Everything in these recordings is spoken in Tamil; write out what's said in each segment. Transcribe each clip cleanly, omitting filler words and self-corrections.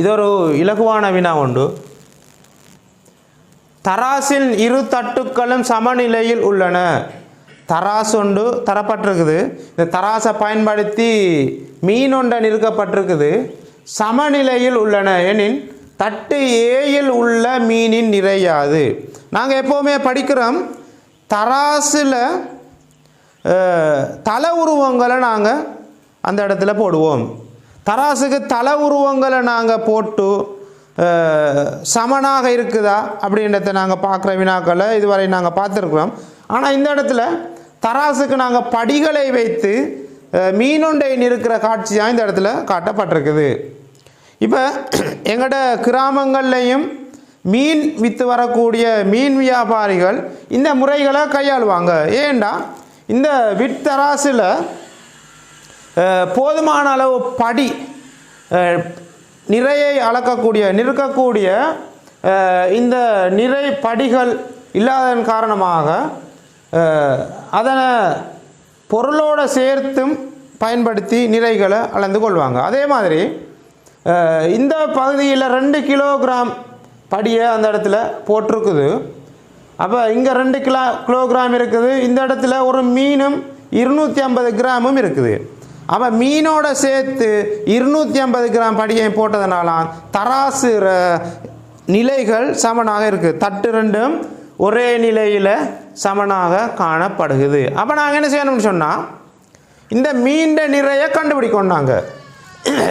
இது ஒரு இலகுவான வினா உண்டு. தராசில் இரு தட்டுக்களும் சமநிலையில் உள்ளன. தராசு ஒன்று தரப்பட்டிருக்குது. இந்த தராசை பயன்படுத்தி மீன் ஒன்றை நிறுக்கப்பட்டிருக்குது. சமநிலையில் உள்ளன எனின் தட்டு ஏயில் உள்ள மீனின் நிறையாது. நாங்கள் எப்போவுமே படிக்கிறோம், தராசில் தலை உருவங்களை நாங்கள் அந்த இடத்துல போடுவோம். தராசுக்கு தலை உருவங்களை நாங்கள் போட்டு சமனாக இருக்குதா அப்படின்றத நாங்கள் பார்க்குற வினாக்களை இதுவரை நாங்கள் பார்த்துருக்குறோம். ஆனால் இந்த இடத்துல தராசுக்கு நாங்கள் படிகளை வைத்து மீனொண்டை நிற்கிற காட்சியாக இந்த இடத்துல காட்டப்பட்டிருக்குது. இப்போ எங்களோட கிராமங்கள்லையும் மீன் விற்று வரக்கூடிய மீன் வியாபாரிகள் இந்த முறைகளை கையாளுவாங்க. ஏண்டா இந்த வித்தராசில் போதுமான அளவு படி நிறையை அளக்கக்கூடிய நிற்கக்கூடிய இந்த நிறை படிகள் இல்லாததன் காரணமாக அதனை பொருளோடு சேர்த்தும் பயன்படுத்தி நிறைகளை அளந்து கொள்வாங்க. அதே மாதிரி இந்த பகுதியில் 2 கிலோகிராம் படியை அந்த இடத்துல போட்டிருக்குது. அப்போ இங்கே 2 கிலோகிராம் இருக்குது. இந்த இடத்துல ஒரு மீனும் 250 கிராமும் இருக்குது. அப்போ மீனோட சேர்த்து 250 கிராம் படியை போட்டதுனால தராசு நிலைகள் சமனாக இருக்குது. தட்டு ரெண்டும் ஒரே நிலையில் சமனாக காணப்படுகிறது. அப்போ நாங்கள் என்ன செய்யணும்னு சொன்னால், இந்த மீண்ட நிறைய கண்டுபிடிக்கணும். நாங்கள்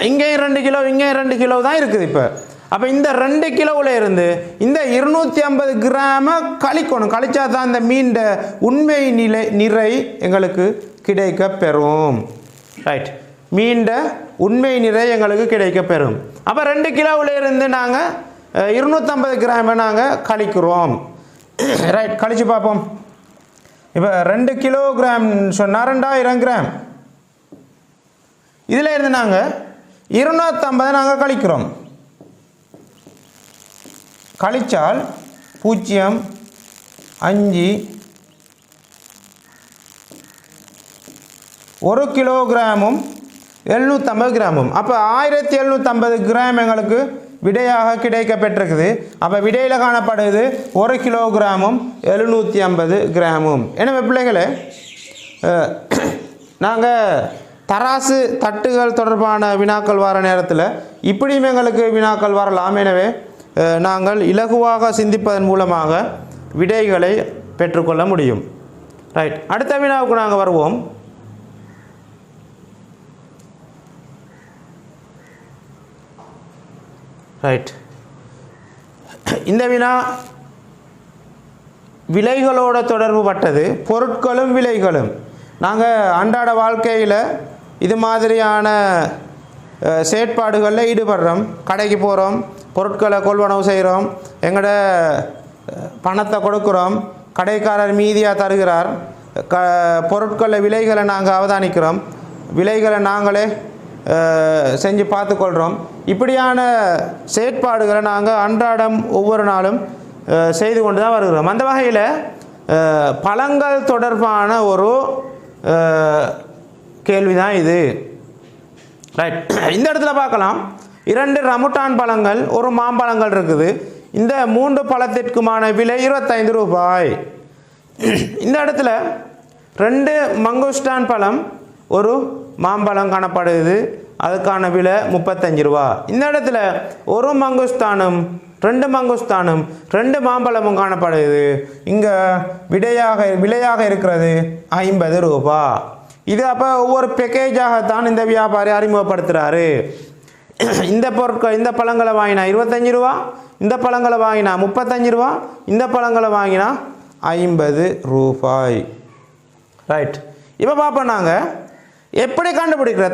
இங்கேயும் 2 கிலோ இங்கேயும் 2 கிலோ தான் இருக்குது. இப்போ அப்போ இந்த 2 கிலோவில் இருந்து இந்த 250 கிராமை கழிக்கணும். கழிச்சா தான் இந்த மீண்ட உண்மை நிறை எங்களுக்கு கிடைக்க பெறும். ரைட், மீண்ட உண்மை நிறை எங்களுக்கு கிடைக்க பெறும். அப்போ 2 கிலோவில் இருந்து நாங்கள் 250 கிராமை நாங்கள் கழிக்கிறோம். ரைட், கழிச்சு பார்ப்போம். இப்போ 2 கிலோகிராம் சொன்னால் 2000 கிராம். இதில் இருந்து நாங்கள் 250 நாங்கள் கழிக்கிறோம். கழிச்சால் 0.5 1 கிலோகிராமும் 750 கிராமும். அப்போ 1750 கிராம் எங்களுக்கு விடையாக கிடைக்க பெற்றிருக்குது. அப்போ விடையில் காணப்படுது 1 கிலோகிராமும் 750 கிராமும். எனவே பிள்ளைகளே, நாங்கள் தராசு தட்டுகள் தொடர்பான வினாக்கள் வர நேரத்தில் இப்படியும் எங்களுக்கு வினாக்கள் வரலாம். எனவே நாங்கள் இலகுவாக சிந்திப்பதன் மூலமாக விடைகளை பெற்றுக்கொள்ள முடியும். ரைட், அடுத்த வினாவுக்கு நாங்கள் வருவோம். ரைட், இந்த வினா விலைகளோட தொடர்பு பட்டது. பொருட்களும் விலைகளும். நாங்கள் அன்றாட வாழ்க்கையில் இது மாதிரியான செயற்பாடுகளில் ஈடுபடுறோம். கடைக்கு போகிறோம், பொருட்களை கொள்வனவு செய்கிறோம், எங்களோட பணத்தை கொடுக்குறோம், கடைக்காரர் மீதியாக தருகிறார். பொருட்களில் விலைகளை நாங்கள் அவதானிக்கிறோம், விலைகளை நாங்களே செஞ்சு பார்த்துக்கொள்கிறோம். இப்படியான செயற்பாடுகளை நாங்கள் அன்றாடம் ஒவ்வொரு நாளும் செய்து கொண்டு தான் வருகிறோம். அந்த வகையில் பழங்கள் தொடர்பான ஒரு கேள்வி தான் இது. ரைட், இந்த இடத்துல பார்க்கலாம், 2 ரமுட்டான் பழங்கள், ஒரு மாம்பழங்கள் இருக்குது. இந்த 3 பழத்திற்குமான விலை 25 ரூபாய். இந்த இடத்துல 2 மங்குஸ்டான் பழம், ஒரு மாம்பழம் காணப்படுது. அதுக்கான விலை 35 ரூபா. இந்த இடத்துல ஒரு மங்குஸ்தானும் 2 மங்குஸ்தானும் 2 மாம்பழமும் காணப்படுது. இங்கே விலையாக இருக்கிறது 50 ரூபா. இது அப்போ ஒவ்வொரு பேக்கேஜாகத்தான் இந்த வியாபாரி அறிமுகப்படுத்துகிறாரு. இந்த பொருட்கள், இந்த பழங்களை வாங்கினா 25 ரூபா, இந்த பழங்களை வாங்கினா 35 ரூபா, இந்த பழங்களை வாங்கினா 50 ரூபாய். ரைட், இப்போ பார்ப்போம் நாங்கள் எப்படி கண்டுபிடிக்கிற.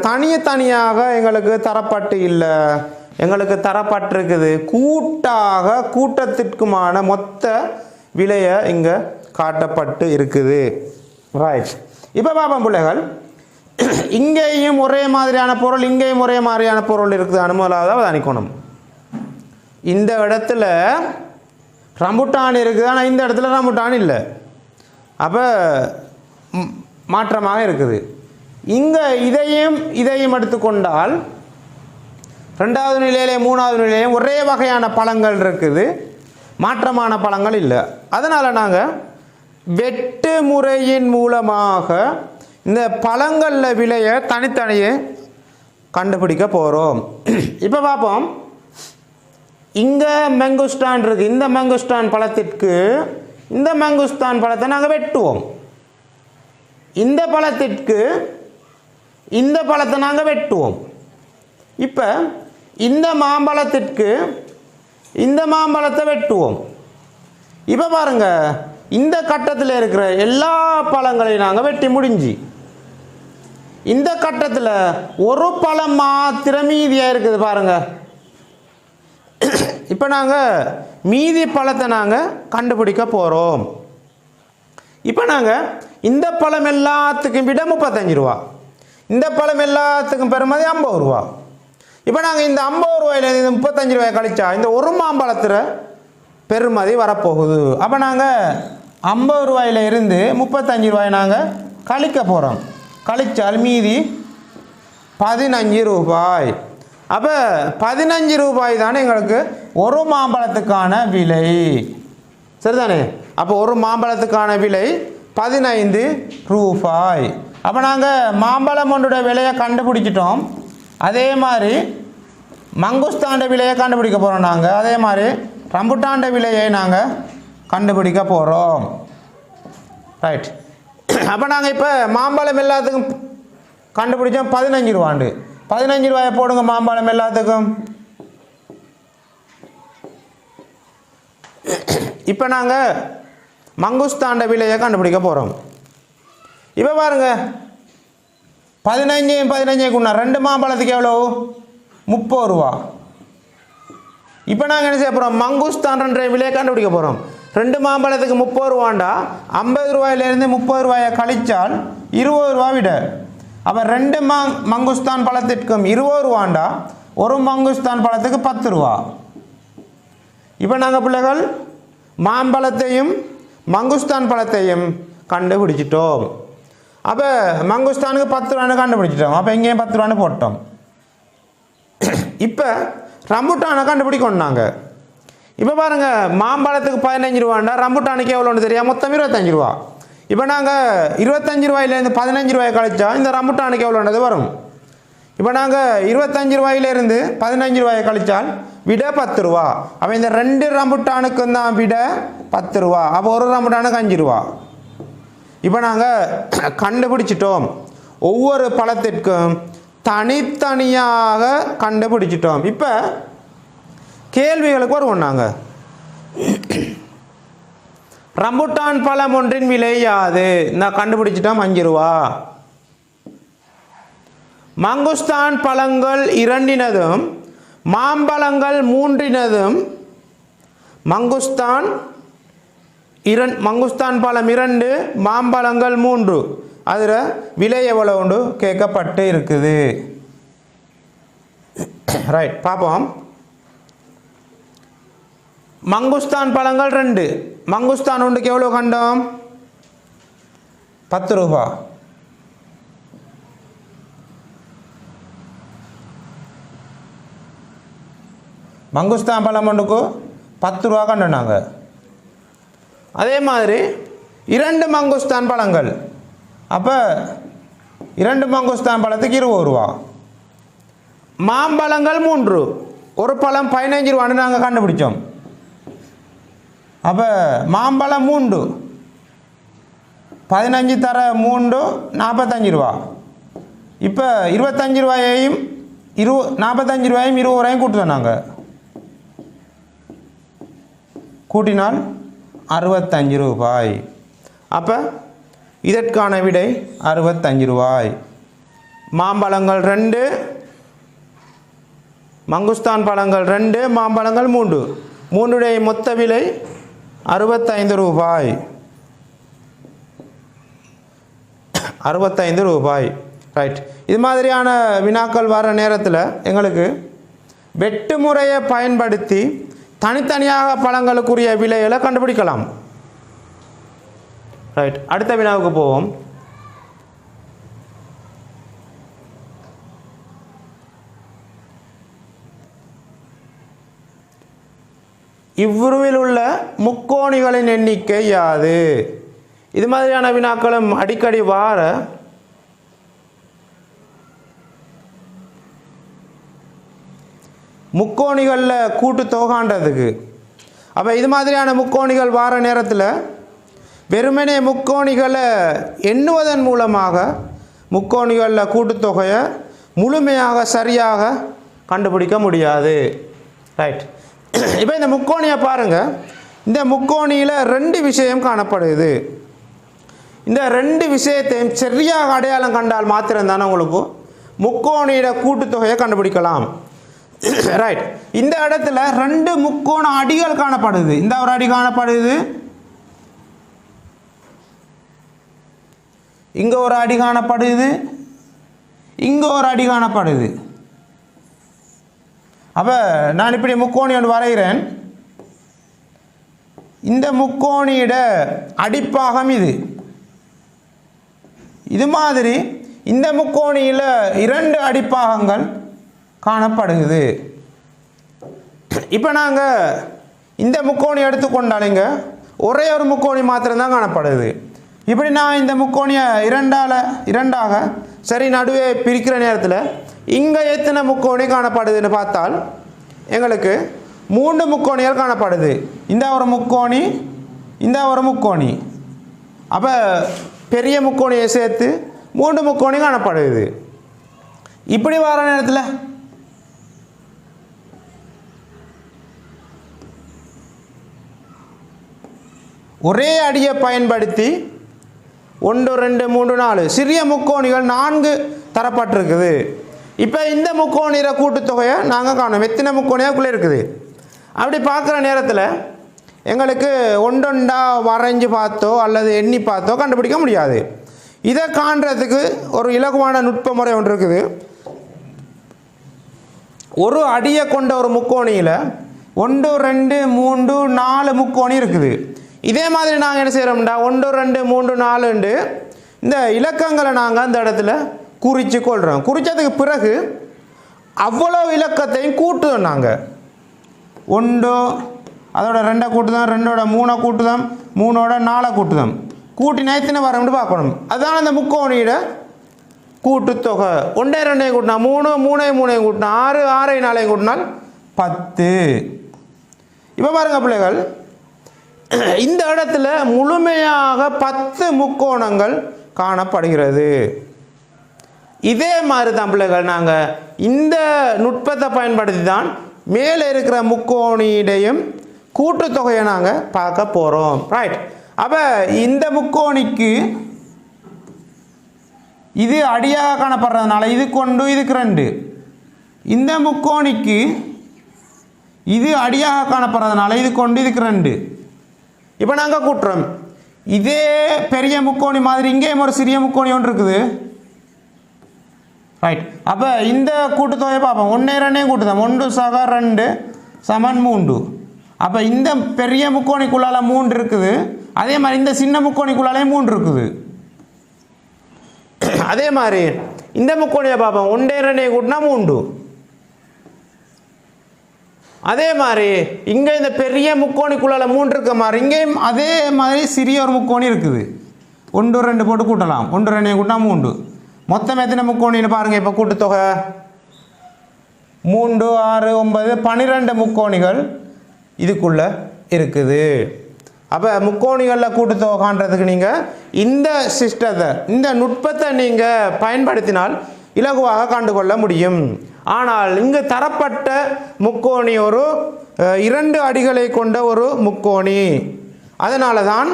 தனியாக எங்களுக்கு தரப்பட்டு இல்லை, எங்களுக்கு தரப்பட்டிருக்குது கூட்டத்திற்குமான மொத்த விலையை இங்கே காட்டப்பட்டு இருக்குது. ரைட், இப்போ பார்ப்போம் பிள்ளைகள், இங்கேயும் ஒரே மாதிரியான பொருள், இங்கேயும் ஒரே மாதிரியான பொருள் இருக்குது. அனுமலாக அவதானிக்கணும். இந்த இடத்துல ரம்புட்டான் இருக்குது, ஆனால் இந்த இடத்துல ரம்புட்டான் இல்லை. அப்போ மாற்றமாக இருக்குது. இங்கே இதையும் எடுத்துக்கொண்டால் ரெண்டாவது நிலையிலே மூணாவது நிலையிலே ஒரே வகையான பழங்கள் இருக்குது, மாற்றமான பழங்கள் இல்லை. அதனால் நாங்கள் வெட்டு முறையின் மூலமாக இந்த பழங்களில் விலையை தனித்தனியே கண்டுபிடிக்க போகிறோம். இப்போ பார்ப்போம். இங்கே மேங்குஸ்டான் இருக்குது. இந்த மேங்குஸ்டான் பழத்திற்கு இந்த மேங்குஸ்தான் பழத்தை நாங்கள் வெட்டுவோம். இந்த பழத்திற்கு இந்த பழத்தை நாங்கள் வெட்டுவோம். இப்போ இந்த மாம்பழத்திற்கு இந்த மாம்பழத்தை வெட்டுவோம். இப்போ பாருங்கள், இந்த கட்டத்தில் இருக்கிற எல்லா பழங்களையும் நாங்கள் வெட்டி முடிஞ்சு இந்த கட்டத்தில் ஒரு பழம் மாத்திரம் மீதியாக இருக்குது பாருங்கள். இப்போ நாங்கள் மீதி பழத்தை நாங்கள் கண்டுபிடிக்க போகிறோம். இப்போ நாங்கள் இந்த பழம் எல்லாத்துக்கும் விட 35 ரூபா, இந்த பழம் எல்லாத்துக்கும் பெறுமதி 50 ரூபா. இப்போ நாங்கள் இந்த 50 ரூபாயிலேருந்து 35 ரூபாய் கழிச்சா இந்த ஒரு மாம்பழத்தில் பெறுமதி வரப்போகுது. அப்போ நாங்கள் 50 ரூபாயில இருந்து 35 ரூபாய் நாங்கள் கழிக்க போகிறோம். கழிச்சால் மீதி 15 ரூபாய். அப்போ 15 ரூபாய் தானே எங்களுக்கு ஒரு மாம்பழத்துக்கான விலை, சரிதானே? அப்போ ஒரு மாம்பழத்துக்கான விலை 15 ரூபாய். அப்போ நாங்கள் மாம்பழம் ஒன்றுடைய விலையை கண்டுபிடிச்சிட்டோம். அதே மாதிரி மங்குஸ்தாண்ட விலையை கண்டுபிடிக்க போகிறோம். நாங்கள் அதே மாதிரி ரம்புட்டாண்ட விலையை நாங்கள் கண்டுபிடிக்க போகிறோம். ரைட். அப்போ நாங்கள் இப்போ மாம்பழம் எல்லாத்துக்கும் கண்டுபிடிச்சோம் 15 ரூபாண்டு. 15 ரூபாயை போடுங்க மாம்பழம் எல்லாத்துக்கும். இப்போ நாங்கள் மங்குஸ்தாண்ட விலையை கண்டுபிடிக்க போகிறோம். இப்போ பாருங்க, 15 குண்ணா 2 மாம்பழத்துக்கு எவ்வளோ? 30 ரூபா. இப்போ நாங்கள் என்ன செய்ய போகிறோம்? மங்குஸ்தான் விலையை கண்டுபிடிக்க போகிறோம். 2 மாம்பழத்துக்கு 30 ரூபாண்டா 50 ரூபாயிலேருந்து 30 ரூபாயை கழிச்சால் 20 ரூபா விட. அப்போ 2 மங்குஸ்தான் பழத்திற்கும் 20 ரூபாண்டா ஒரு மங்குஸ்தான் பழத்துக்கு 10 ரூபா. இப்போ நாங்கள் பிள்ளைகள் மாம்பழத்தையும் மங்குஸ்தான் பழத்தையும் கண்டுபிடிச்சிட்டோம். அப்போ மங்குஸ்தானுக்கு 10 ரூபான்னு கண்டுபிடிச்சிட்டோம். அப்போ இங்கேயும் 10 ரூபான்னு போட்டோம். இப்போ ரம்புட்டானை கண்டுபிடிக்கணும் நாங்கள். இப்போ பாருங்கள், மாம்பழத்துக்கு 15 ரூபாண்டா ரம்புட்டானுக்கு எவ்வளோன்னு தெரியாது, மொத்தம் 25 ரூபா. இப்போ நாங்கள் 25 ரூபாயிலேருந்து 15 ரூபாய் கழிச்சா இந்த ரம்புட்டானுக்கு எவ்வளோன்றது வரும். இப்போ நாங்கள் 25 ரூபாயிலேருந்து 15 ரூபாயை கழிச்சால் விட 10 ரூபா. அப்போ இந்த 2 ரம்புட்டானுக்கு தான் விட 10 ரூபா. அப்போ ஒரு ரம்புட்டானுக்கு 5 ரூபா. இப்போ நாங்கள் கண்டுபிடிச்சிட்டோம். ஒவ்வொரு பழத்திற்கும் தனித்தனியாக கண்டுபிடிச்சிட்டோம். இப்போ கேள்விகளுக்கு வருவோம். நாங்கள் ரம்புட்டான் பழம் ஒன்றின் விலை யாது? நான் கண்டுபிடிச்சிட்டோம் 5 ரூபா. மங்குஸ்தான் பழங்கள் 2 மாம்பழங்கள் 3 மங்குஸ்தான் பழம் 2 மாம்பழங்கள் 3 அதில் விலை எவ்வளோ உண்டு கேட்கப்பட்டு இருக்குது. ரைட், பார்ப்போம். மங்குஸ்தான் பழங்கள் 2, மங்குஸ்தான் ஒன்றுக்கு எவ்வளோ கண்டோம்? 10 ரூபா. மங்குஸ்தான் பழம் ஒன்றுக்கு 10 ரூபா கண்டோம் நாங்கள். அதே மாதிரி 2 மங்குஸ்தான் பழங்கள், அப்போ 2 மங்குஸ்தான் பழத்துக்கு 20 ரூபா. மாம்பழங்கள் 3, ஒரு பழம் 15 ரூபான்னு நாங்கள் கண்டுபிடிச்சோம். அப்போ மாம்பழம் 3, 15 தர 3 45 ரூபா. இப்போ 25 ரூபாயையும் 45 ரூபாயும் 20 ரூபாயும் கூட்டுதோம். நாங்கள் கூட்டினால் 65 ரூபாய். அப்போ இதற்கான விடை 65 ரூபாய். மாம்பழங்கள் 2, மங்குஸ்தான் பழங்கள் 2, மாம்பழங்கள் 3, 3 மொத்த விலை 65 ரூபாய். 65 ரூபாய். ரைட். இது மாதிரியான வினாக்கள் வர நேரத்தில் எங்களுக்கு வெட்டு முறையை பயன்படுத்தி தனித்தனியாக பழங்களுக்குரிய விலைகளை கண்டுபிடிக்கலாம். ரைட், அடுத்த வினாவுக்கு போவோம். இவ்வுருவில் உள்ள முக்கோணிகளின் எண்ணிக்கை யாது? இது மாதிரியான வினாக்களும் அடிக்கடி வார முக்கோணிகளில் கூட்டுத்தொகை காண்றதுக்கு. அப்போ இது மாதிரியான முக்கோணிகள் வார நேரத்தில் வெறுமனே முக்கோணிகளை எண்ணுவதன் மூலமாக முக்கோணிகளில் கூட்டுத்தொகையை முழுமையாக சரியாக கண்டுபிடிக்க முடியாது. ரைட். இப்போ இந்த முக்கோணியை பாருங்கள். இந்த முக்கோணியில் 2 விஷயம் காணப்படுது. இந்த 2 விஷயத்தையும் சரியாக அடையாளம் கண்டால் மாத்திரம்தானே உங்களுக்கு முக்கோணியோட கூட்டுத்தொகையை கண்டுபிடிக்கலாம். ரைட். இந்த இடத்துல 2 முக்கோண அடிகள் காணப்படுது. இந்த ஒரு அடி காணப்படுது, இங்க ஒரு அடி காணப்படுது, இங்க ஒரு அடி காணப்படுது. அப்ப நான் இப்படி முக்கோணி ஒன்று வரைகிறேன். இந்த முக்கோணியோட அடிப்பாகம் இது மாதிரி இந்த முக்கோணியில் 2 அடிப்பாகங்கள் காணப்படுகிறது. இப்போ நாங்கள் இந்த முக்கோணி எடுத்துக்கொண்டாலிங்க ஒரே ஒரு முக்கோணி மாத்திரம்தான் காணப்படுது. இப்படி நான் இந்த முக்கோணியை இரண்டாக சரி நடுவே பிரிக்கிற நேரத்தில் இங்கே எத்தனை முக்கோணி காணப்படுதுன்னு பார்த்தால் எங்களுக்கு 3 முக்கோணிகள் காணப்படுது. இந்த ஒரு முக்கோணி, இந்த ஒரு முக்கோணி. அப்போ பெரிய முக்கோணியை சேர்த்து 3 முக்கோணி காணப்படுது. இப்படி வர நேரத்தில் ஒரே அடியை பயன்படுத்தி 1 2 3 4 சிறிய முக்கோணிகள் 4 தரப்பட்டிருக்குது. இப்போ இந்த முக்கோணிற கூட்டுத்தொகையை நாங்கள் காணோம். எத்தனை முக்கோணியாக்குள்ளே இருக்குது அப்படி பார்க்குற நேரத்தில் எங்களுக்கு ஒன்றொண்டா வரைஞ்சி பார்த்தோ அல்லது எண்ணி பார்த்தோ கண்டுபிடிக்க முடியாது. இதை காண்றதுக்கு ஒரு இலகுவான நுட்ப முறை ஒன்று இருக்குது. ஒரு அடியை கொண்ட ஒரு முக்கோணியில் 1 2 3 4 முக்கோணி இருக்குது. இதே மாதிரி நாங்கள் என்ன செய்கிறோம்டா 1 2 3 4 இந்த இலக்கங்களை நாங்கள் அந்த இடத்துல குறித்து கொள்கிறோம். குறித்ததுக்கு பிறகு அவ்வளோ இலக்கத்தையும் கூட்டுதோம். நாங்கள் 1 அதோட 2 கூட்டுதோம், 2ஓட 3 கூட்டுதோம், 3ஓட 4 கூட்டுதோம். கூட்டினா எத்தனை வரோம்னு பார்க்கணும். அதுதான் அந்த முக்கோணியோட கூட்டுத்தொகை. 1 2 கூட்டினா 3, 3 3 கூட்டினா 6, 6 4 கூட்டினால் 10. இப்போ பாருங்கள் பிள்ளைகள், இந்த இடத்துல முழுமையாக 10 முக்கோணங்கள் காணப்படுகிறது. இதே மாதிரி தான் பிள்ளைகள் நாங்கள் இந்த நுட்பத்தை பயன்படுத்தி தான் மேலே இருக்கிற முக்கோணியிடையும் கூட்டுத்தொகையை நாங்கள் பார்க்க போகிறோம். ரைட். அப்போ இந்த முக்கோணிக்கு இது அடியாக காணப்படுறதுனால இதுக்கு 1 இதுக்கு 2. இந்த முக்கோணிக்கு இது அடியாக காணப்படுறதுனால இதுக்கு 1 இதுக்கு 2. இப்போ நாங்கள் கூட்டுறோம். இதே பெரிய முக்கோணி மாதிரி இங்கேயும் ஒரு சிறிய முக்கோணி ஒன்று இருக்குது. ரைட். அப்போ இந்த கூட்டுத்தொகையை பார்ப்போம். 1 2 கூட்டுதான் 1 சக 2 சமன் 3. அப்போ இந்த பெரிய முக்கோணிக்குள்ளால 3 இருக்குது. அதே மாதிரி இந்த சின்ன முக்கோணிக்குள்ளாலே 3 இருக்குது. அதே மாதிரி இந்த முக்கோணியை பார்ப்போம். 1 2 கூட்டினா 3. அதே மாதிரி இங்கே இந்த பெரிய முக்கோணிக்குள்ளால 3 இருக்க மாதிரி இங்கேயும் அதே மாதிரி சிறிய ஒரு முக்கோணி இருக்குது. 1 2 போட்டு கூட்டலாம். 1 2 கூட்டினா 3. மொத்தம் எத்தனை முக்கோணின்னு பாருங்கள். இப்போ கூட்டுத்தொகை 3 6 9 12 முக்கோணிகள் இதுக்குள்ளே இருக்குது. அப்போ முக்கோணிகளில் கூட்டுத்தொகை காண்றதுக்கு நீங்கள் இந்த சிஸ்டத்தை, இந்த நுட்பத்தை நீங்கள் பயன்படுத்தினால் இலகுவாக கண்டுகொள்ள முடியும். ஆனால் இங்கு தரப்பட்ட முக்கோணி ஒரு 2 அடிகளை கொண்ட ஒரு முக்கோணி. அதனால தான்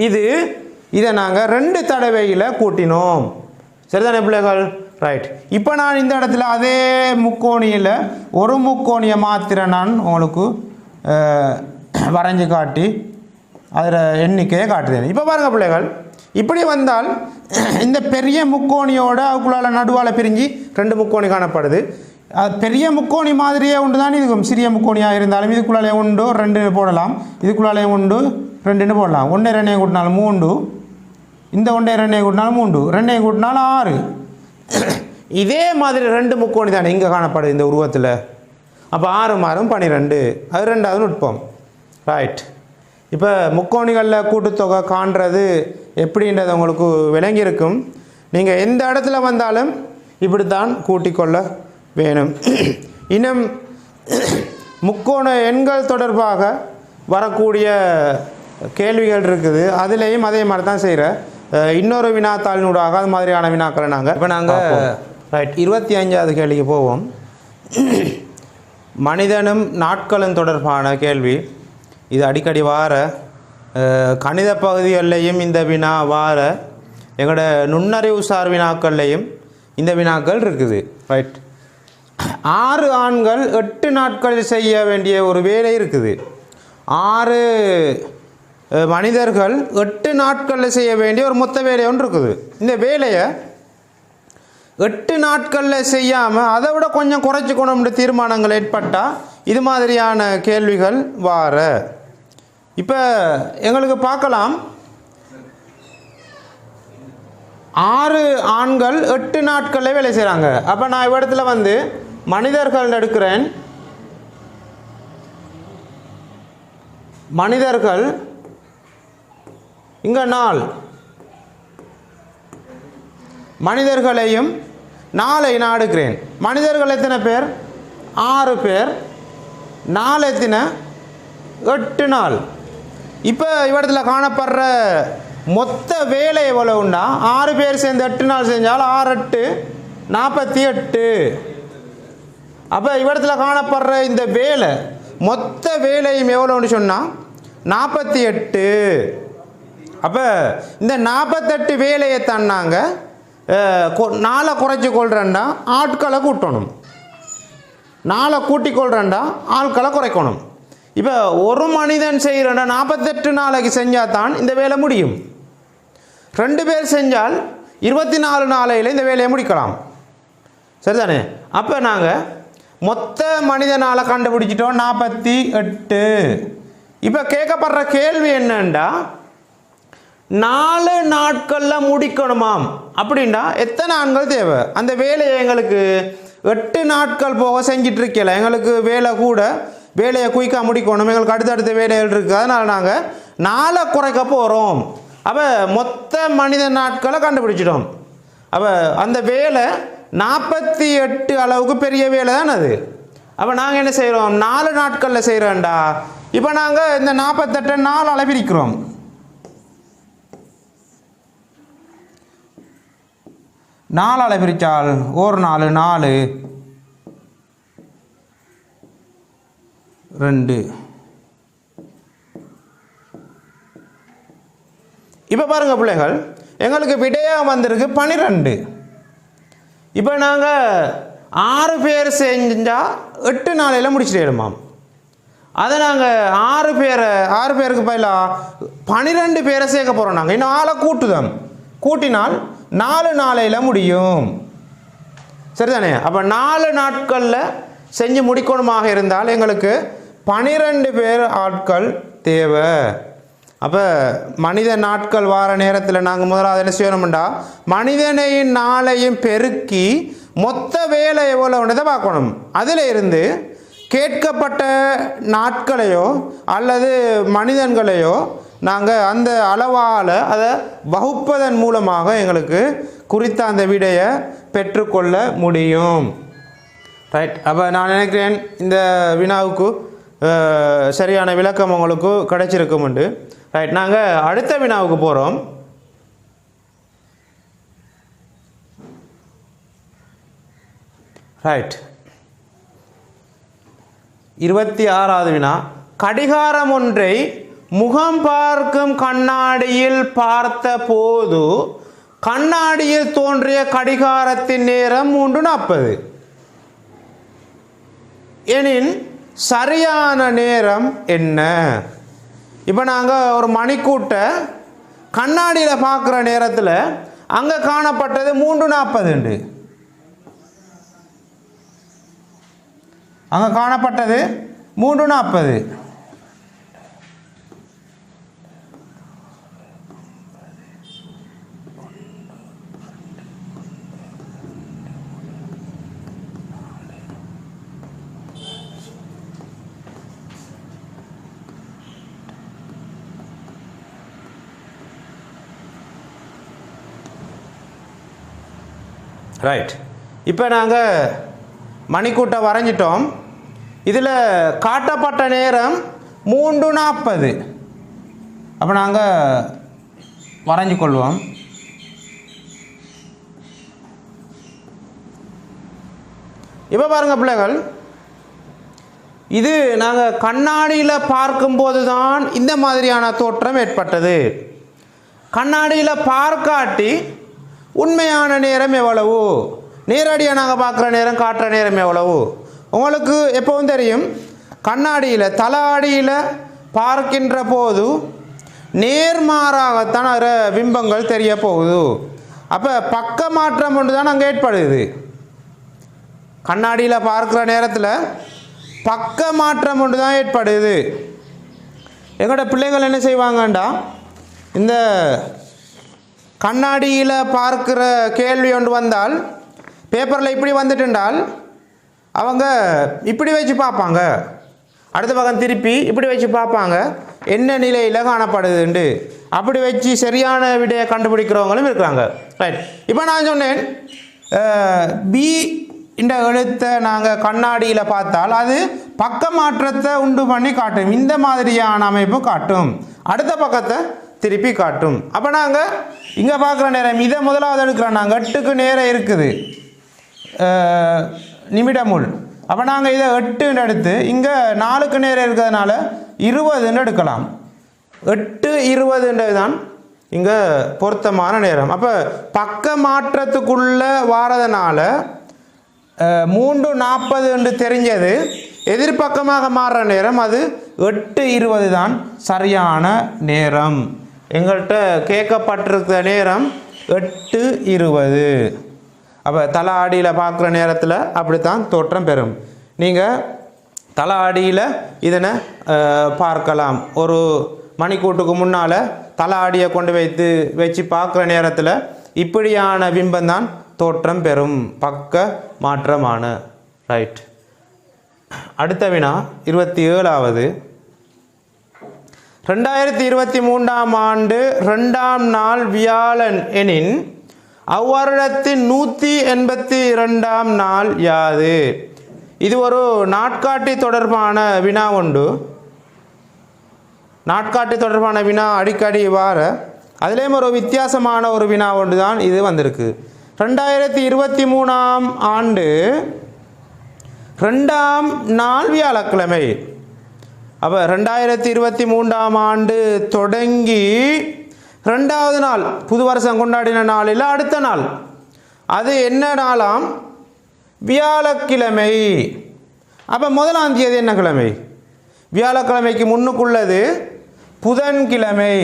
இதை நாங்கள் 2 தடவையில் கூட்டினோம். சரிதானே பிள்ளைகள்? ரைட். இப்போ நான் இந்த இடத்துல அதே முக்கோணியில் ஒரு முக்கோணியை மாத்திரம் நான் உங்களுக்கு வரைஞ்சி காட்டி அதில் எண்ணிக்கையை காட்டுதேன். இப்போ பாருங்கள் பிள்ளைகள், இப்படி வந்தால் இந்த பெரிய முக்கோணியோட அதுக்குள்ளால் நடுவால் பிரிஞ்சு 2 முக்கோணி காணப்படுது. பெரிய முக்கோணி மாதிரியே உண்டு தான் இதுக்கும். சிறிய முக்கோணியாக இருந்தாலும் இதுக்குள்ளாலே 1 2 போடலாம், இதுக்குள்ளாலே 1 2 போடலாம். 1 2 கூட்டினாலும் 3, இந்த 1 2 கூட்டினாலும் 3, 2 கூட்டினாலும் 6. இதே மாதிரி 2 முக்கோணி தானே இங்கே காணப்படுது இந்த உருவத்தில். அப்போ 6 மாறும் 12. அது ரெண்டாவது நுட்பம். ரைட். இப்போ முக்கோணிகளில் கூட்டுத்தொகை காண்றது எப்படின்றது உங்களுக்கு விளங்கியிருக்கும். நீங்கள் எந்த இடத்துல வந்தாலும் இப்படித்தான் கூட்டிக்கொள்ள வேணும். இன்னும் முக்கோண எண்கள் தொடர்பாக வரக்கூடிய கேள்விகள் இருக்குது. அதுலேயும் அதே மாதிரி தான் செய்கிற இன்னொரு வினாத்தாளினூடாக அது மாதிரியான வினாக்களை நாங்கள் இப்போ நாங்கள் ரைட் 25வது கேள்விக்கு போவோம். மனிதனும் நாட்களும் தொடர்பான கேள்வி. இது அடிக்கடி வார கணித பகுதிகளிலையும் இந்த வினா வார எங்களோட நுண்ணறிவுசார் வினாக்கள்லையும் இந்த வினாக்கள் இருக்குது. ரைட். 6 ஆண்கள் 8 நாட்களில் செய்ய வேண்டிய ஒரு வேலை இருக்குது. 6 மனிதர்கள் 8 நாட்களில் செய்ய வேண்டிய ஒரு மொத்த வேலை ஒன்று இருக்குது. இந்த வேலையை 8 நாட்களில் செய்யாமல் அதை விட கொஞ்சம் குறைச்சிக்கணும்னு தீர்மானங்கள் ஏற்பட்டால் இது மாதிரியான கேள்விகள் வார. இப்போ எங்களுக்கு பார்க்கலாம், 6 ஆண்கள் 8 நாட்களில் வேலை செய்கிறாங்க. அப்போ நான் இவ்விடத்துல வந்து மனிதர்கள் எடுக்கிறேன். மனிதர்கள் இங்கே நாள், மனிதர்களையும் நாளை நான் எடுக்கிறேன். மனிதர்கள் எத்தனை பேர்? 6 பேர். நாள் எத்தனை? 8 நாள். இப்போ இவ்விடத்தில் காணப்படுற மொத்த வேலை எவ்வளோ உண்டா? 6 பேர் சேர்ந்து 8 நாள் செஞ்சால் 6 8 48. அப்போ இவ்விடத்தில் காணப்படுற இந்த வேலை மொத்த வேலையும் எவ்வளோன்னு சொன்னால் 48. அப்போ இந்த 48 வேலையை தன்னாங்க நாளை குறைச்சி கொள்றேன்டா ஆட்களை கூட்டணும், நாளை கூட்டி கொள்றேன்டா ஆட்களை குறைக்கணும். இப்போ ஒரு மனிதன் செய்கிறேன்டா 48 நாளைக்கு செஞ்சால் தான் இந்த வேலை முடியும். 2 பேர் செஞ்சால் 24 நாளையில் இந்த வேலையை முடிக்கலாம். சரிதானே? அப்போ நாங்கள் மொத்த மனிதனால் கண்டுபிடிச்சிட்டோம் 48. இப்போ கேட்கப்படுற கேள்வி என்னண்டா, 4 நாட்களில் முடிக்கணுமாம். அப்படின்னா எத்தனை ஆண்கள் தேவை? அந்த வேலையை எங்களுக்கு 8 நாட்கள் போக செஞ்சிட்டு இருக்கல, எங்களுக்கு வேலை கூட, வேலையை குயிக்காக முடிக்கணும், எங்களுக்கு அடுத்தடுத்த வேலைகள் இருக்குது. அதனால் நாங்கள் 4 குறைக்க போகிறோம். அப்போ மொத்த மனித நாட்களை கண்டுபிடிச்சிட்டோம். அப்போ அந்த வேலை 48 அளவுக்கு பெரிய வேலை தான் அது. அப்போ நாங்கள் என்ன செய்கிறோம்? 4 நாட்களில் செய்கிறோம்டா. இப்போ நாங்கள் இந்த 48 4 பிரிக்கிறோம். 4 பிரித்தால் 1 4 4 2. இப்போ பாருங்கள் பிள்ளைகள், எங்களுக்கு விடையாக வந்திருக்கு 12. இப்போ நாங்கள் 6 பேர் செஞ்சால் 8 நாளையில் முடிச்சிடுமாம். அதை நாங்கள் 6 பேருக்கு பதிலாக 12 பேரை சேர்க்க போகிறோம். நாங்கள் இன்னும் 6 கூட்டுதோம், கூட்டினால் 4 நாளையில் முடியும். சரிதானே? அப்போ 4 நாட்களில் செஞ்சு முடிக்கணுமாக இருந்தால் எங்களுக்கு 12 பேர் ஆட்கள் தேவை. அப்போ மனித நாட்கள் வார நேரத்தில் நாங்கள் முதலாவது என்ன செய்யணும்டா, மனிதனையும் நாளையும் பெருக்கி மொத்த வேலை எவ்வளோன்றதை பார்க்கணும். அதில் இருந்து கேட்கப்பட்ட நாட்களையோ அல்லது மனிதன்களையோ நாங்கள் அந்த அளவால் அதை வகுப்பதன் மூலமாக எங்களுக்கு குறித்த அந்த விடையை பெற்றுக்கொள்ள முடியும். ரைட். அப்போ நான் நினைக்கிறேன் இந்த வினாவுக்கு சரியான விளக்கம் உங்களுக்கு கிடைச்சிருக்கும் உண்டு. ரைட். நாங்கள் அடுத்த வினாவுக்கு போகிறோம். ரைட். 26வது வினா. கடிகாரம் ஒன்றை முகம் பார்க்கும் கண்ணாடியில் பார்த்த போது கண்ணாடியில் தோன்றிய கடிகாரத்தின் நேரம் 3:40 எனின் சரியான நேரம் என்ன? இப்போ நாங்கள் ஒரு மணிக்கூட்டை கண்ணாடியில் பார்க்குற நேரத்தில் அங்கே காணப்பட்டது 3:40. அங்கே காணப்பட்டது 3:40. ரைட். இப்போ நாங்கள் மணிக்கூட்டை வரைஞ்சிட்டோம். இதில் காட்டப்பட்ட நேரம் 3:40. அப்போ நாங்கள் வரைஞ்சி கொள்வோம். இப்போ பாருங்கள் பிள்ளைகள், இது நாங்கள் கண்ணாடியில் பார்க்கும்போது தான் இந்த மாதிரியான தோற்றம் ஏற்பட்டது. கண்ணாடியில் பார்க்காட்டி உண்மையான நேரம் எவ்வளவு, நேரடியாக நாங்கள் பார்க்குற நேரம் காட்டுற நேரம் எவ்வளவு உங்களுக்கு எப்பவும் தெரியும். கண்ணாடியில் தலாடியில் பார்க்கின்ற போது நேர்மாறாகத்தான் பிம்பங்கள் தெரிய போகுது. அப்போ பக்க மாற்றம் ஒன்று தான் அங்கே ஏற்படுது. கண்ணாடியில் பார்க்குற நேரத்தில் பக்க மாற்றம் ஒன்று தான் ஏற்படுது. எங்களோட பிள்ளைகள் என்ன செய்வாங்கண்டா, இந்த கண்ணாடியில் பார்க்குற கேள்வி ஒன்று வந்தால் பேப்பரில் இப்படி வந்துட்டுண்டால் அவங்க இப்படி வச்சு பார்ப்பாங்க, அடுத்த பக்கம் திருப்பி இப்படி வச்சு பார்ப்பாங்க, என்ன நிலையில் காணப்படுதுண்டு. அப்படி வச்சு சரியான விடையை கண்டுபிடிக்கிறவங்களும் இருக்கிறாங்க. ரைட். இப்போ நான் சொன்னேன் பி இந்த எழுத்தை நாங்கள் கண்ணாடியில் பார்த்தால் அது பக்க மாற்றத்தை உண்டு பண்ணி காட்டும். இந்த மாதிரியான அமைப்பு காட்டும், அடுத்த பக்கத்தை திருப்பி காட்டும். அப்போ நாங்கள் இங்கே பார்க்குற நேரம் இதை முதலாவது எடுக்கிறோம். நாங்கள் 8க்கு நேரம் இருக்குது நிமிடமுள். அப்போ நாங்கள் இதை 8 எடுத்து இங்கே 4க்கு நேரம் இருக்கிறதுனால 20 எடுக்கலாம். 8:20 தான் இங்கே பொருத்தமான நேரம். அப்போ பக்க மாற்றத்துக்குள்ளே வாரதுனால 3:40 என்று தெரிஞ்சது. எதிர்பக்கமாக மாறுற நேரம் அது 8:20 தான் சரியான நேரம். எங்கள்கிட்ட கேட்கப்பட்டிருக்கிற நேரம் 8:20. அப்போ தலை ஆடியில் பார்க்குற நேரத்தில் அப்படித்தான் தோற்றம் பெறும். நீங்கள் தலை ஆடியில் இதனை பார்க்கலாம். ஒரு மணிக்கூட்டுக்கு முன்னால் தலை ஆடியை கொண்டு வச்சு பார்க்குற நேரத்தில் இப்படியான பிம்பம்தான் தோற்றம் பெறும், பக்க மாற்றமான. ரைட். அடுத்த வினா 27வது. 2023ஆம் ஆண்டு 2ஆம் நாள் வியாழன் எனின் அவ்வருடத்தின் 182ஆம் நாள் யாது? இது ஒரு நாட்காட்டி தொடர்பான வினா உண்டு. நாட்காட்டி தொடர்பான வினா அடிக்கடி வார, அதுலேயும் ஒரு வித்தியாசமான ஒரு வினா ஒன்று தான் இது வந்திருக்கு. 2023ஆம் ஆண்டு 2ஆம் நாள் வியாழக்கிழமை. அப்போ 2023ஆம் ஆண்டு தொடங்கி 2வது நாள் புது வருஷம் கொண்டாடின நாளில் அடுத்த நாள் அது என்ன நாளாம்? வியாழக்கிழமை. அப்போ 1ஆம் தேதி என்ன கிழமை? வியாழக்கிழமைக்கு முன்னுக்குள்ளது புதன்கிழமை.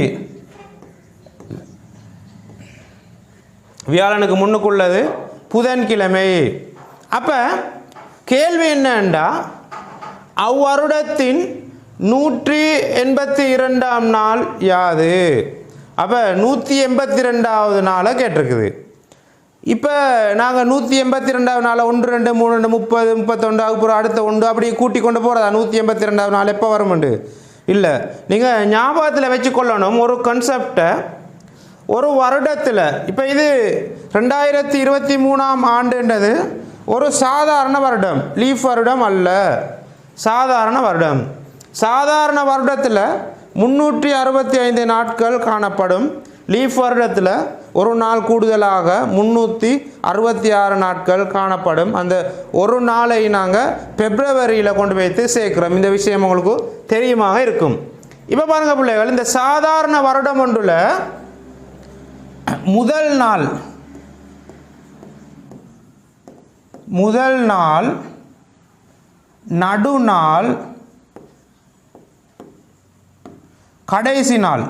வியாழனுக்கு முன்னுக்குள்ளது புதன்கிழமை. அப்போ கேள்வி என்னண்டா, அவ்வருடத்தின் 182ஆம் நாள் யாது? அப்போ 182வது நாளை கேட்டிருக்குது. இப்போ நாங்கள் 182வது நாளை 1, 2, 3, 30, 31 அப்புறம் அடுத்த 1 அப்படி கூட்டி கொண்டு போகிறதா? 182வது நாள் எப்போ வருமுண்டு இல்லை. நீங்கள் ஞாபகத்தில் வச்சுக்கொள்ளணும் ஒரு கான்செப்டை. ஒரு வருடத்தில் இப்போ இது 2023ஆம் ஆண்டுன்றது ஒரு சாதாரண வருடம், லீஃப் வருடம் அல்ல, சாதாரண வருடம். சாதாரண வருடத்தில் 365 நாட்கள் காணப்படும். லீஃப் வருடத்தில் ஒரு நாள் கூடுதலாக 366 நாட்கள் காணப்படும். அந்த ஒரு நாளை நாங்கள் பிப்ரவரியில் கொண்டு வைத்து சேர்க்கிறோம். இந்த விஷயம் உங்களுக்கு தெரியுமாக இருக்கும். இப்போ பாருங்கள் பிள்ளைகள், இந்த சாதாரண வருடம் ஒன்றுல முதல் நாள், நடுநாள், கடைசி நாள்,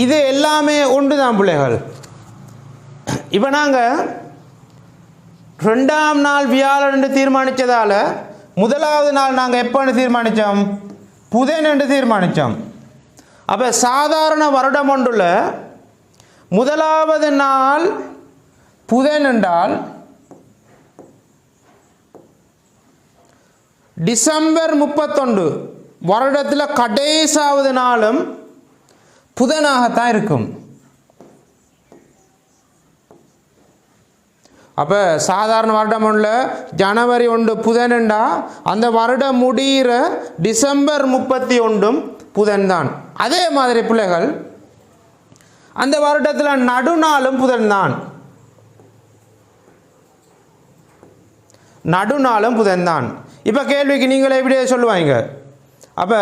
இது எல்லாமே ஒன்று தான் பிள்ளைகள். இப்போ நாங்கள் 2ஆம் நாள் வியாழன் என்று தீர்மானித்ததால் 1வது நாள் நாங்கள் எப்போன்னு தீர்மானித்தோம்? புதன் என்று தீர்மானித்தோம். அப்போ சாதாரண வருடம் ஒன்றுல 1வது நாள் புதன் என்றால் டிசம்பர் 31 வருடத்தில் கடைசாவது நாளும் புதனாகத்தான் இருக்கும். அப்போ சாதாரண வருடம் ஒன்றில் ஜனவரி 1 புதன்ண்டா அந்த வருடம் முடிகிற டிசம்பர் 31 புதன் தான். அதே மாதிரி பிள்ளைகள் அந்த வருடத்தில் நடுநாளும் புதன் தான். நடுநாளும் புதன் தான். இப்போ கேள்விக்கு நீங்களே எப்படியே சொல்லுவாங்க. அப்போ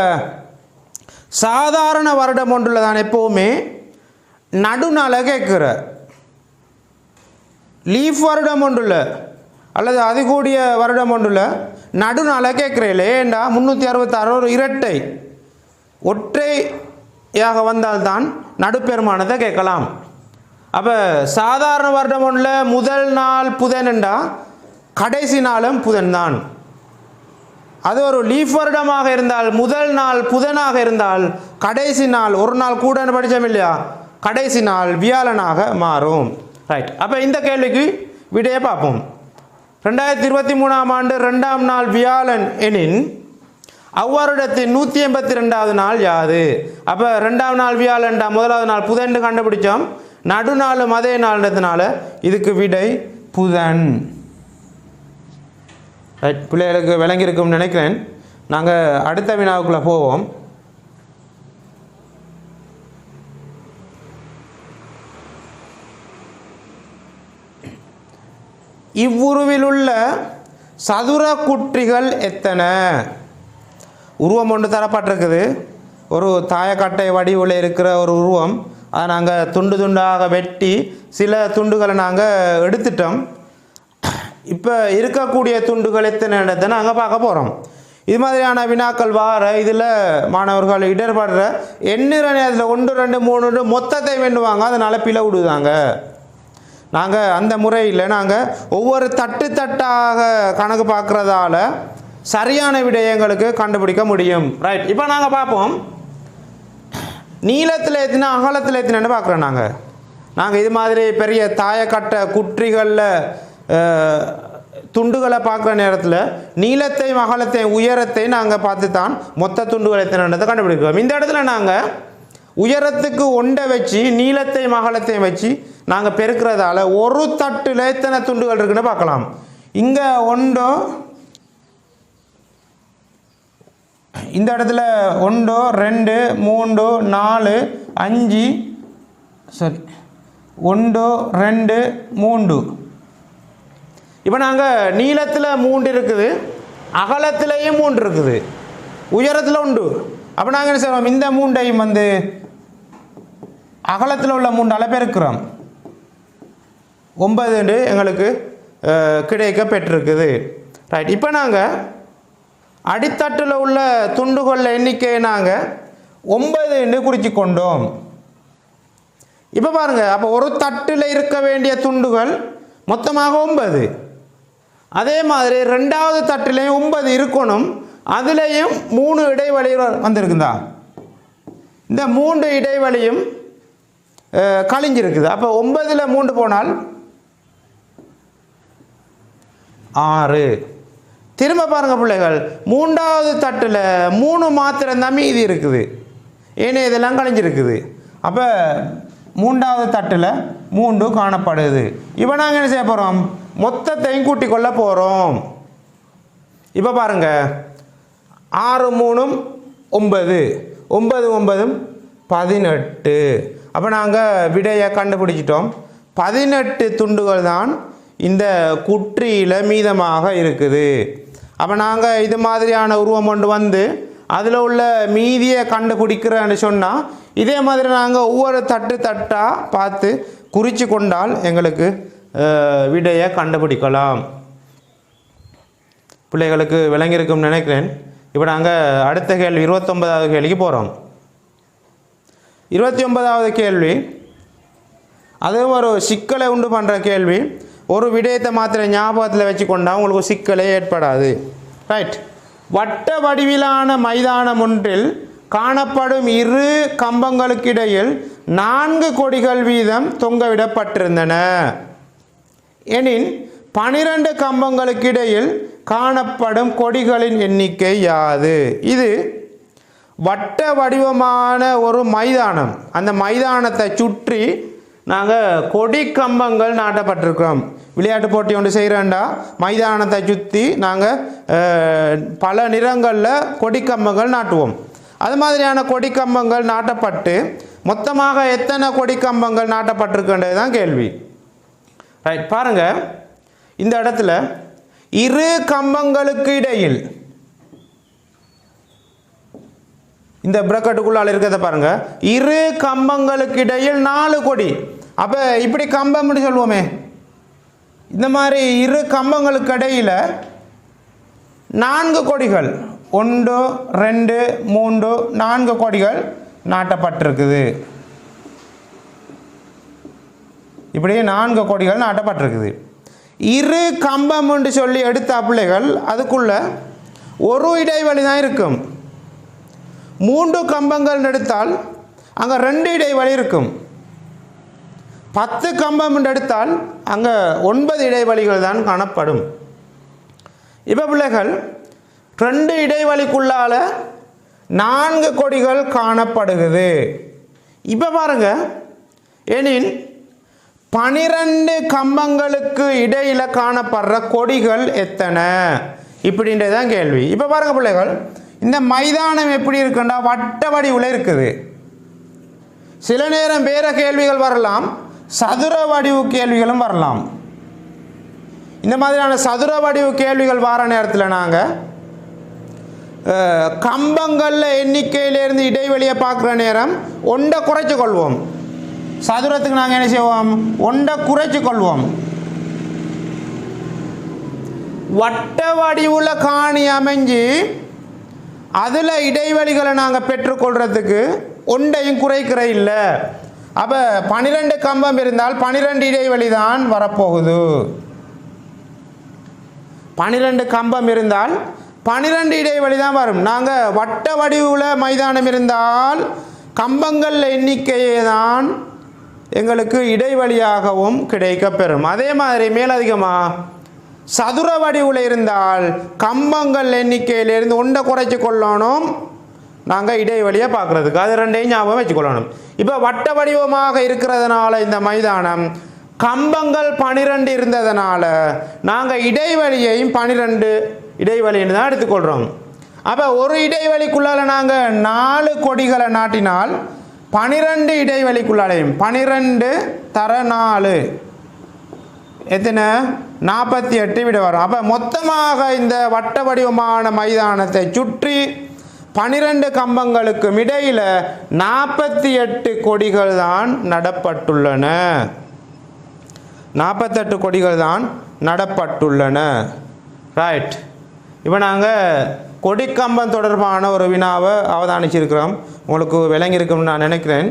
சாதாரண வருடம் ஒன்றில் தான் எப்போவுமே நடுநாளை கேட்குற, லீஃப் வருடம் ஒன்றில் அல்லது அது கூடிய வருடம் ஒன்றில் நடுநாளை கேட்குறேன். ஏண்டா 366 ஒரு இரட்டை ஒற்றையாக வந்தால்தான் நடுப்பெருமானத்தை கேட்கலாம். அப்போ சாதாரண வருடம் ஒன்றில் முதல் நாள் புதன்ண்டா கடைசி நாளும் புதன் தான். அது ஒரு லீஃப் வருடமாக இருந்தால் முதல் நாள் புதனாக இருந்தால் கடைசி நாள் ஒரு நாள் கூட படித்தோம் இல்லையா, கடைசி நாள் வியாழனாக மாறும். ரைட். அப்போ இந்த கேள்விக்கு விடையை பார்ப்போம். 2023ஆம் ஆண்டு 2ஆம் நாள் வியாழன் எனின் அவ்வருடத்தின் 182வது நாள் யாது? அப்போ 2ஆம் நாள் வியாழன்டா முதலாவது நாள் புதன் கண்டுபிடிச்சோம், நடுநாளும் அதே நாள்ன்றதுனால இதுக்கு விடை புதன். ரைட். பிள்ளைகளுக்கு விளங்கியிருக்கும்னு நினைக்கிறேன். நாங்கள் அடுத்த வினாவுக்குள்ளே போவோம். இவ்வுருவில் உள்ள சதுர குற்றிகள் எத்தனை? உருவம் ஒன்று தரப்பட்டிருக்குது. ஒரு தாயக்கட்டை வடிவில் இருக்கிற ஒரு உருவம். அதை நாங்கள் துண்டு துண்டாக வெட்டி சில துண்டுகளை நாங்கள் எடுத்துட்டோம். இப்போ இருக்கக்கூடிய துண்டுகள் எத்தனைன்றதை நாங்கள் பார்க்க போகிறோம். இது மாதிரியான வினாக்கள் வார இதில் மாணவர்கள் இடர்படுற எண்ணிற நேரத்தில் 1 2 3 மொத்தத்தை வேண்டுவாங்க, அதனால் பிழை விடுவாங்க. நாங்கள் அந்த முறையில் நாங்கள் ஒவ்வொரு தட்டு தட்டாக கணக்கு பார்க்குறதால சரியான விடயங்களுக்கு கண்டுபிடிக்க முடியும். ரைட். இப்போ நாங்கள் பார்ப்போம் நீளத்தில் எத்தினா அகலத்தில் எத்தினு பார்க்குறோம். நாங்கள் இது மாதிரி பெரிய தாயக்கட்டை குற்றிகளில் துண்டுகளை பார்க்குற நேரத்தில் நீளத்தையும் அகலத்தையும் உயரத்தை நாங்கள் பார்த்து தான் மொத்த துண்டுகள் எத்தனைன்றதை கண்டுபிடிக்கிறோம். இந்த இடத்துல நாங்கள் உயரத்துக்கு ஒன்றை வச்சு நீளத்தையும் அகலத்தையும் வச்சு நாங்கள் பெருக்கிறதால ஒரு தட்டில் எத்தனை துண்டுகள் இருக்குன்னு பார்க்கலாம். இங்கே ஒன்றோ, இந்த இடத்துல 1 2 3 4 5 சரி 1 2 3. இப்போ நாங்கள் நீளத்தில் 3 இருக்குது, அகலத்திலையும் 3 இருக்குது, உயரத்தில் 1. அப்போ நாங்கள் என்ன செய்வோம், இந்த 3ஐயும் வந்து அகலத்தில் உள்ள 3ஆல் பெருக்கிறோம். 9 எங்களுக்கு கிடைக்க பெற்றிருக்குது. ரைட். இப்போ நாங்கள் அடித்தட்டில் உள்ள துண்டுகளில் எண்ணிக்கையை நாங்கள் 9 குறித்து கொண்டோம். இப்போ பாருங்கள், அப்போ ஒரு தட்டில் இருக்க வேண்டிய துண்டுகள் மொத்தமாக 9. அதே மாதிரி 2வது தட்டிலையும் 9 இருக்கணும், அதுலேயும் 3 இடைவெளி வந்திருக்குதா, இந்த 3 இடைவெளியும் கழிஞ்சிருக்குது. அப்போ 9ல் 3 போனால் 6. திரும்ப பாருங்கள் பிள்ளைகள், 3வது தட்டில் 3 மாத்திரம்தான் மீதி இருக்குது, ஏன்னா இதெல்லாம் கழிஞ்சிருக்குது. அப்போ 3வது தட்டில் 3 காணப்படுது. இப்போ நாங்கள் என்ன செய்ய போகிறோம், மொத்தத்தையும் கூட்டிக் கொள்ள போகிறோம். இப்போ பாருங்கள், 6 3 9, 9 9 18. அப்போ நாங்கள் விடையை கண்டுபிடிச்சிட்டோம். 18 துண்டுகள் தான் இந்த குற்றியில் மீதமாக இருக்குது. அப்போ நாங்கள் இது மாதிரியான உருவம் கொண்டு வந்து அதில் உள்ள மீதியை கண்டுபிடிக்கிறேன்னு சொன்னால் இதே மாதிரி நாங்கள் ஒவ்வொரு தட்டு தட்டாக பார்த்து குறித்து கொண்டால் எங்களுக்கு விடையை கண்டுபிடிக்கலாம். பிள்ளைகளுக்கு விளங்கியிருக்கும்னு நினைக்கிறேன். இப்போ நாங்கள் அடுத்த கேள்வி 29வது கேள்விக்கு போகிறோம். 29வது கேள்வி அதுவும் ஒரு சிக்கலை உண்டு பண்ணுற கேள்வி. ஒரு விடயத்தை மாத்திரம் ஞாபகத்தில் வச்சு கொண்டால் உங்களுக்கு சிக்கலே ஏற்படாது. ரைட். வட்ட வடிவிலான மைதானம் ஒன்றில் காணப்படும் 2 கம்பங்களுக்கிடையில் 4 கொடிகள் வீதம் தொங்கவிடப்பட்டிருந்தன எனின் 12 கம்பங்களுக்கிடையில் காணப்படும் கொடிகளின் எண்ணிக்கை யாது? இது வட்ட வடிவமான ஒரு மைதானம். அந்த மைதானத்தை சுற்றி நாங்கள் கொடி கம்பங்கள் நாட்டப்பட்டிருக்கிறோம். விளையாட்டு போட்டி ஒன்று செய்கிறேன்டா மைதானத்தை சுற்றி நாங்கள் பல நிறங்களில் கொடி கம்பங்கள் நாட்டுவோம். அது மாதிரியான கொடி கம்பங்கள் நாட்டப்பட்டு மொத்தமாக எத்தனை கொடி கம்பங்கள் நாட்டப்பட்டிருக்கின்றது தான் கேள்வி. ரைட், பாருங்கள். இந்த இடத்துல இரு கம்பங்களுக்கு இடையில் இந்த பிரக்கெட்டுக்குள்ளால் இருக்கிறத பாருங்க. இரு கம்பங்களுக்கு இடையில் 4 கொடி. அப்போ இப்படி கம்பம்னு சொல்லுவோமே. இந்த மாதிரி இரு கம்பங்களுக்கு இடையில் 4 கொடிகள், 1 2 3 4 கொடிகள் நாட்டப்பட்டிருக்குது. இப்படி 4 கொடிகள் நாட்டப்பட்டிருக்குது. இரு கம்பம் என்று சொல்லி எடுத்த பிள்ளைகள் அதுக்குள்ள ஒரு இடைவெளி தான் இருக்கும். 3 கம்பங்கள் எடுத்தால் அங்கே 2 இடைவெளி இருக்கும். 10 கம்பம் எடுத்தால் அங்கே 9 இடைவெளிகள் தான் காணப்படும். இப்போ பிள்ளைகள் 2 இடைவெளிக்குள்ளால 4 கொடிகள் காணப்படுகிறது. இப்போ பாருங்க, எனில் 12 கம்பங்களுக்கு இடையில காணப்படுற கொடிகள் எத்தனை இப்படின்றதான் கேள்வி. இப்போ பாருங்க பிள்ளைகள், இந்த மைதானம் எப்படி இருக்குன்னா வட்ட வடிவில் இருக்குது. சில நேரம் வேற கேள்விகள் வரலாம், சதுர வடிவு கேள்விகளும் வரலாம். இந்த மாதிரியான சதுர வடிவு கேள்விகள் வர நேரத்தில் நாங்கள் கம்பங்களில் எண்ணிக்கையிலேருந்து இடைவெளியை பார்க்குற நேரம் ஒன்றை குறைச்சி கொள்வோம். சதுரத்துக்கு நாங்கள் என்ன செய்வோம், ஒன்றை குறைச்சி கொள்வோம். வட்ட வடிவுல காணி அமைஞ்சு அதில் இடைவெளிகளை நாங்கள் பெற்றுக்கொள்றதுக்கு ஒன்றையும் குறைக்கிற இல்லை. அப்போ 12 கம்பம் இருந்தால் 12 இடைவெளி தான் வரப்போகுது. 12 கம்பம் இருந்தால் 12 இடைவெளி தான் வரும். நாங்கள் வட்ட வடிவுல மைதானம் இருந்தால் கம்பங்கள் எண்ணிக்கையே தான் எங்களுக்கு இடைவெளியாகவும் கிடைக்கப்பெறும். அதே மாதிரி மேலதிகமாக சதுர வடிவில் இருந்தால் கம்பங்கள் எண்ணிக்கையிலிருந்து ஒன்றை குறைச்சி கொள்ளணும் நாங்கள் இடைவெளியை பார்க்குறதுக்கு. அது 2ஐயும் ஞாபகம் வச்சுக்கொள்ளணும். இப்போ வட்ட வடிவமாக இருக்கிறதுனால இந்த மைதானம் கம்பங்கள் 12 இருந்ததுனால நாங்கள் இடைவெளியையும் 12 இடைவெளின்னு தான் எடுத்துக்கொள்கிறோம். அப்போ ஒரு இடைவெளிக்குள்ளால நாங்கள் 4 கொடிகளை நாட்டினால் 12 இடைவெளிக்குள்ளாலையும் 12 தர 4 எத்தனை 48 விட வரும். அப்போ மொத்தமாக இந்த வட்ட வடிவமான மைதானத்தை சுற்றி 12 கம்பங்களுக்கும் இடையில் 48 கொடிகள் தான் நடப்பட்டுள்ளன. 48 கொடிகள் தான் நடப்பட்டுள்ளன. ரைட். இப்போ நாங்கள் கொடிக்கம்பம் தொடர்பான ஒரு வினாவை அவதானிச்சிருக்கிறோம். உங்களுக்கு விளங்கியிருக்கும்னு நான் நினைக்கிறேன்.